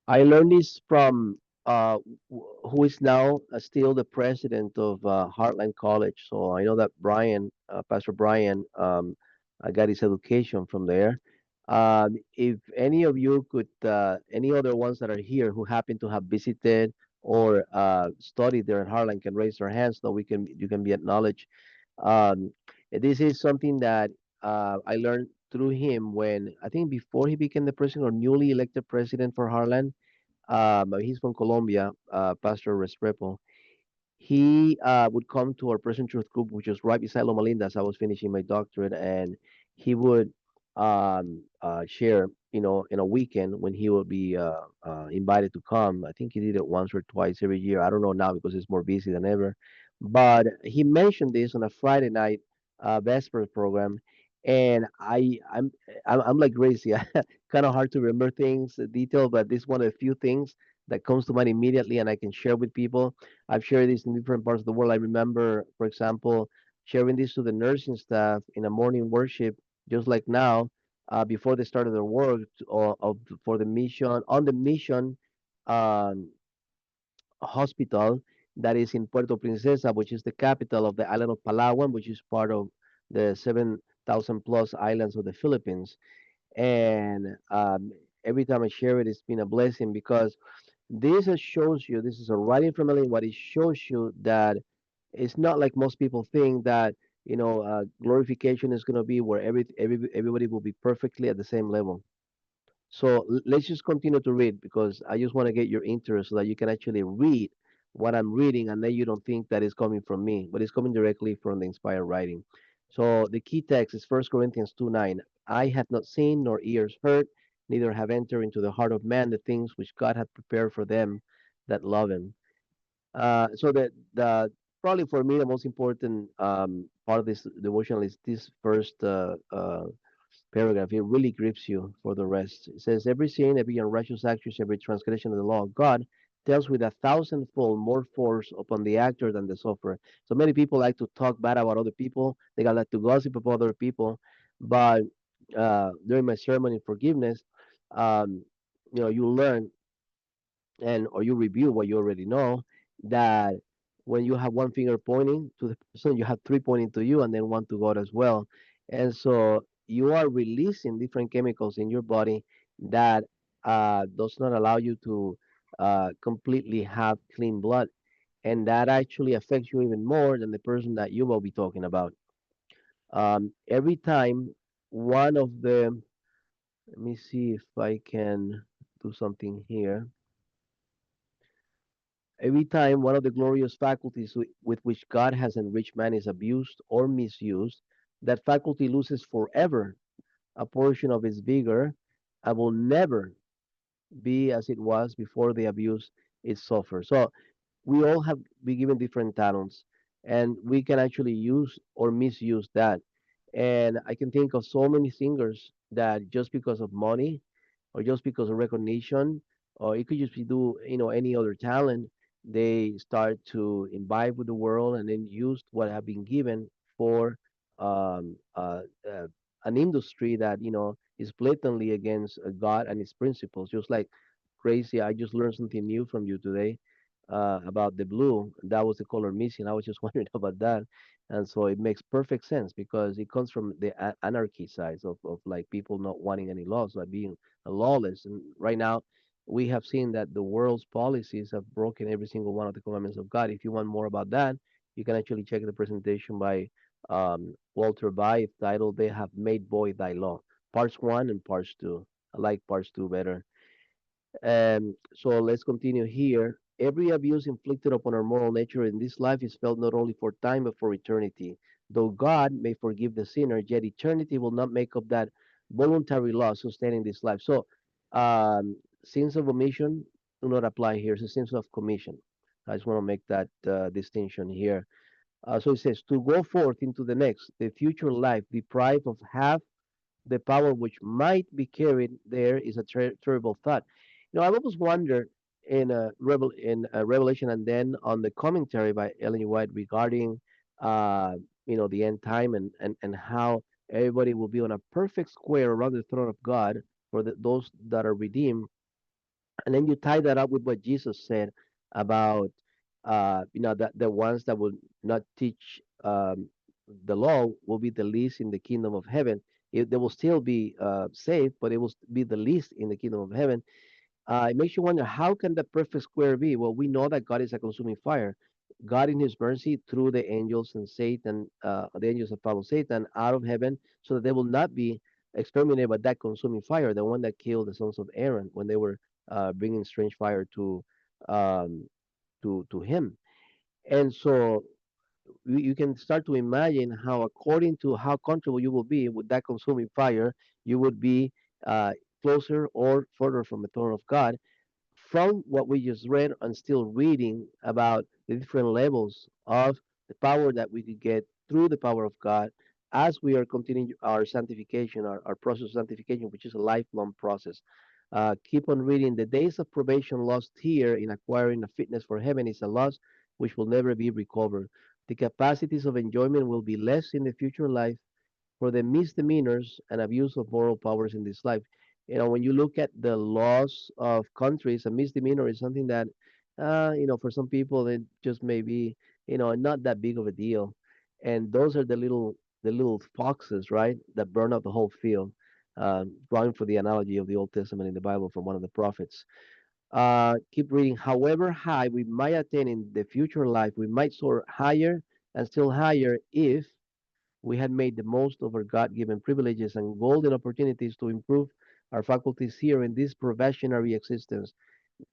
I learned this from who is now still the president of Heartland College. So I know that Brian, Pastor Brian, got his education from there. If any of you could, any other ones that are here who happen to have visited or studied there at Heartland can raise their hands so we can you can be acknowledged. Um, this is something that I learned through him when I think before he became the president or newly elected president for Heartland. He's from Colombia, Pastor Restrepo. He would come to our Present Truth group, which is right beside Loma Linda as I was finishing my doctorate, and he would share, in a weekend when he would be invited to come. I think he did it once or twice every year. I don't know now because it's more busy than ever. But he mentioned this on a Friday night Vespers program, and I'm like crazy. Kind of hard to remember things, detail, but this is one of the few things that comes to mind immediately, and I can share with people. I've shared this in different parts of the world. I remember, for example, sharing this to the nursing staff in a morning worship, just like now, before they started their work for the mission on the mission um, hospital that is in Puerto Princesa, which is the capital of the island of Palawan, which is part of the 7,000 plus islands of the Philippines. And every time I share it, it's been a blessing because shows you, this is a writing from Ellen White. It shows you that it's not like most people think that, glorification is going to be where everybody will be perfectly at the same level. So let's just continue to read because I just want to get your interest so that you can actually read what I'm reading and then you don't think that it's coming from me, but it's coming directly from the inspired writing. So the key text is 1 Corinthians 2:9. I have not seen nor ears heard, neither have entered into the heart of man the things which God hath prepared for them that love him. So the probably for me the most important part of this devotional is this first paragraph. It really grips you for the rest. It says, every sin, every unrighteous action, every transgression of the law of God tells with a thousandfold more force upon the actor than the sufferer. So many people like to talk bad about other people. They got like to gossip about other people. But during my sermon in forgiveness, um, you learn and or you review what you already know that when you have one finger pointing to the person, you have three pointing to you and then one to God as well. And so you are releasing different chemicals in your body that does not allow you to completely have clean blood. And that actually affects you even more than the person that you will be talking about. Every time one of the, let me see if I can do something here. Every time one of the glorious faculties with which God has enriched man is abused or misused, that faculty loses forever a portion of its vigor and will never be as it was before the abuse it suffered. So we all have been given different talents, and we can actually use or misuse that. And I can think of so many singers that just because of money or just because of recognition, or it could just be do any other talent, they start to imbibe with the world and then use what have been given for um, uh, uh, an industry that is blatantly against God and His principles. Just like crazy, I just learned something new from you today about the blue. That was the color missing. I was just wondering about that. And so it makes perfect sense because it comes from the anarchy side of like people not wanting any laws, like being lawless. And right now, we have seen that the world's policies have broken every single one of the commandments of God. If you want more about that, you can actually check the presentation by Walter By titled "They Have Made Void Thy Law," parts one and parts two. I like parts two better. So let's continue here. Every abuse inflicted upon our moral nature in this life is felt not only for time but for eternity. Though God may forgive the sinner, yet eternity will not make up that voluntary loss sustaining this life. So, sins of omission do not apply here. It's a sins of commission. I just want to make that distinction here. So it says, to go forth into the next, the future life, deprived of half the power which might be carried there is a terrible thought. I've always wondered in Revelation and then on the commentary by Ellen White regarding the end time and how everybody will be on a perfect square around the throne of God for those that are redeemed And then you tie that up with what Jesus said about, that the ones that will not teach the law will be the least in the kingdom of heaven. They will still be saved, but it will be the least in the kingdom of heaven. It makes you wonder, how can the perfect square be? Well, we know that God is a consuming fire. God, in His mercy, threw the angels and Satan, the angels that follow Satan, out of heaven, so that they will not be exterminated by that consuming fire, the one that killed the sons of Aaron when they were bringing strange fire um, to him. And so you can start to imagine how, according to how comfortable you will be with that consuming fire, you would be uh, closer or further from the throne of God. From what we just read and still reading about the different levels of the power that we could get through the power of God as we are continuing our sanctification, our process of sanctification, which is a lifelong process. Keep on reading. The days of probation lost here in acquiring a fitness for heaven is a loss which will never be recovered. The capacities of enjoyment will be less in the future life for the misdemeanors and abuse of moral powers in this life. When you look at the laws of countries, a misdemeanor is something that, for some people it just may be, not that big of a deal. And those are the little foxes, right, that burn up the whole field. Drawing for the analogy of the Old Testament in the Bible from one of the prophets. Keep reading. However high we might attain in the future life, we might soar higher and still higher if we had made the most of our God given privileges and golden opportunities to improve our faculties here in this probationary existence.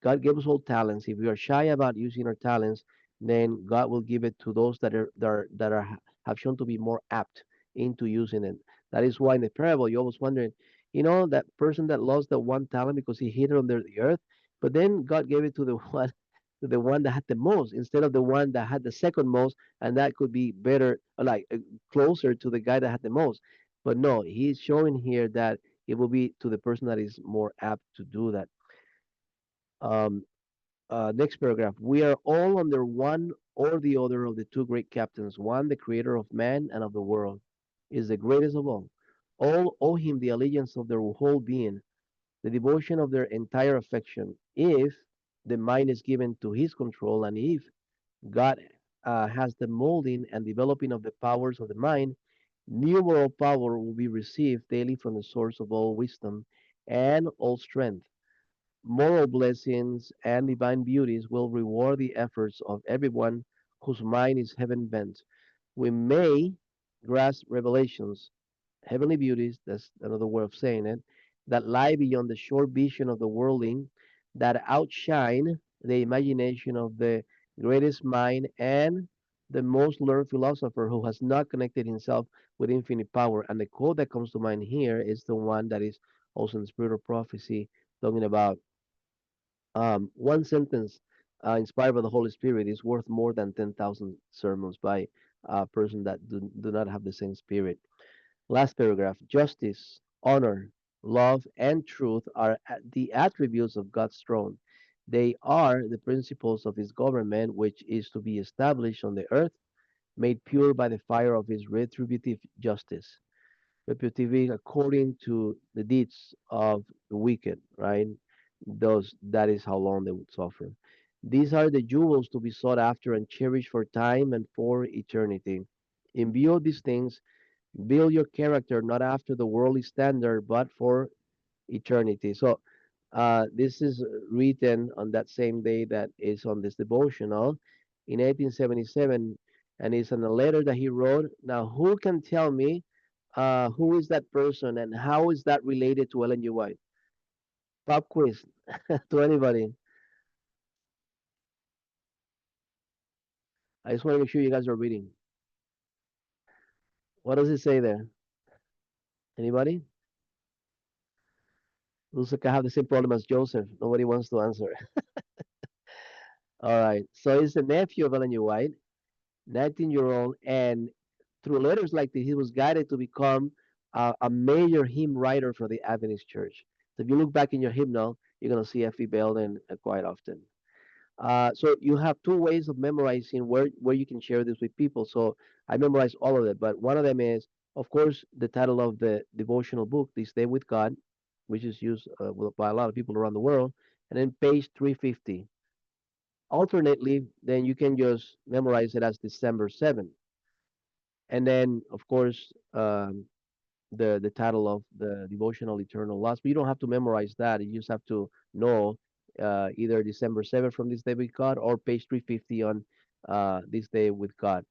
God gave us all talents. If we are shy about using our talents, then God will give it to those that have shown to be more apt into using it. That is why in the parable you always wondering, that person that lost the one talent because he hid it under the earth, but then God gave it to the one that had the most instead of the one that had the second most, and that could be better, like closer to the guy that had the most. But no, he's showing here that it will be to the person that is more apt to do that. Um, Next paragraph. We are all under one or the other of the two great captains. One, the creator of man and of the world, is the greatest of all. All owe him the allegiance of their whole being, the devotion of their entire affection. If the mind is given to his control, and if God has the molding and developing of the powers of the mind, new moral power will be received daily from the source of all wisdom and all strength. Moral blessings and divine beauties will reward the efforts of everyone whose mind is heaven bent. We may grasp revelations, heavenly beauties, that's another way of saying it, that lie beyond the short vision of the worldling, that outshine the imagination of the greatest mind and the most learned philosopher who has not connected himself with infinite power. And the quote that comes to mind here is the one that is also in the spirit of prophecy, talking about one sentence inspired by the Holy Spirit is worth more than 10,000 sermons by a person that do not have the same spirit. Last paragraph. Justice, honor, love, and truth are the attributes of God's throne. They are the principles of his government, which is to be established on the earth, made pure by the fire of his retributive justice. Reputation according to the deeds of the wicked, right? Those that is how long they would suffer. These are the jewels to be sought after and cherished for time and for eternity. In view of these things, build your character not after the worldly standard, but for eternity. So, this is written on that same day that is on this devotional in 1877, and it's in a letter that he wrote. Now, who can tell me who is that person and how is that related to Ellen G. White? Pop quiz to anybody. I just want to make sure you guys are reading. What does it say there? Anybody? Looks like I have the same problem as Joseph. Nobody wants to answer. All right. So he's the nephew of Ellen G. White, 19-year-old, and through letters like this, he was guided to become a major hymn writer for the Adventist Church. So if you look back in your hymnal, you're going to see F.E. Belden quite often. So you have two ways of memorizing where you can share this with people. So I memorize all of it, but one of them is, of course, the title of the devotional book, This Day with God, which is used by a lot of people around the world. and then page 350. Alternately, then you can just memorize it as December 7th. And then, of course, the title of the devotional eternal loss. But you don't have to memorize that. You just have to know either December 7th from this day with God or page 350 on this day with God.